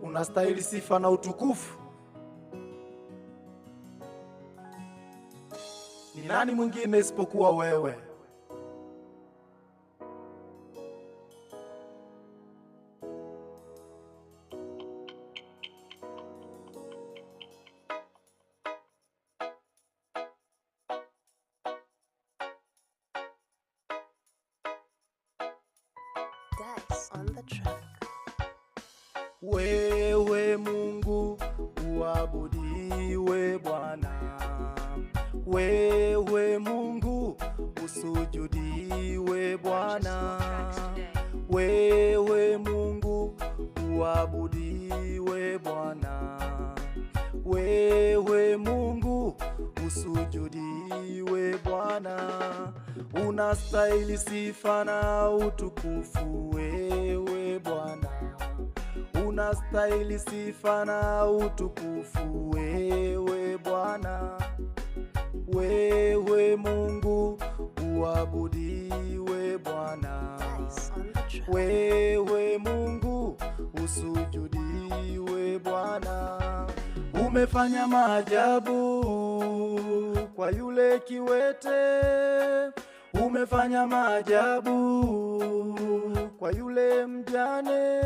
unastahili sifa na utukufu. Ni nani mwingine isipokuwa wewe? That's on the track. Wewe Mungu uabudiwe Bwana, wewe Mungu usujudiwe Bwana, wewe Mungu uabudiwe Bwana, wewe Mungu usujudiwe Bwana, unastahili sifa na utukufu wewe Bwana, unastahili sifa na utukufu wewe Bwana, wewe Mungu uabudiwe Bwana, wewe Mungu usujudiwe Bwana. Umefanya maajabu kwa yule kiwete, umefanya maajabu kwa yule mjane,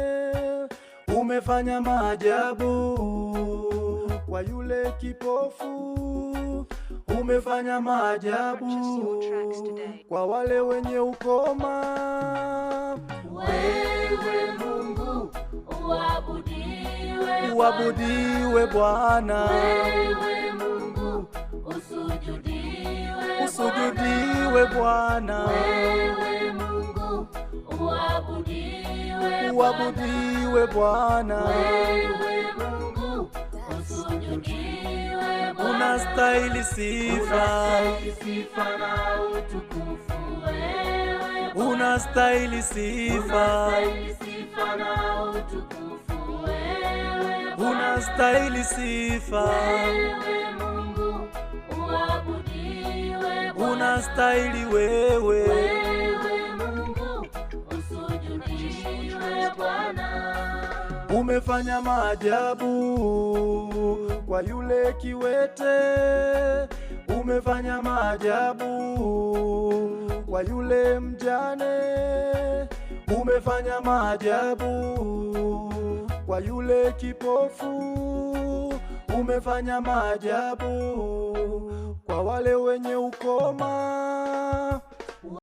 umefanya maajabu kwa yule kipofu, umefanya maajabu kwa wale wenye ukoma. Wewe Mungu uabudiwe Bwana, wewe Mungu usujudiwe Bwana, wewe Mungu uabudiwe Bwana, wewe Mungu usujudiwe Bwana, unastahili sifa na utukufu wewe, unastahili sifa na utukufu wewe, unastahili sifa, wewe Mungu uabudiwe Bwana, unastahili wewe, wewe Mungu usujudiwe Bwana. umefanya maajabu kwa yule kiwete, umefanya maajabu kwa yule mjane, umefanya maajabu kwa yule kipofu, umefanya maajabu kwa wale wenye ukoma.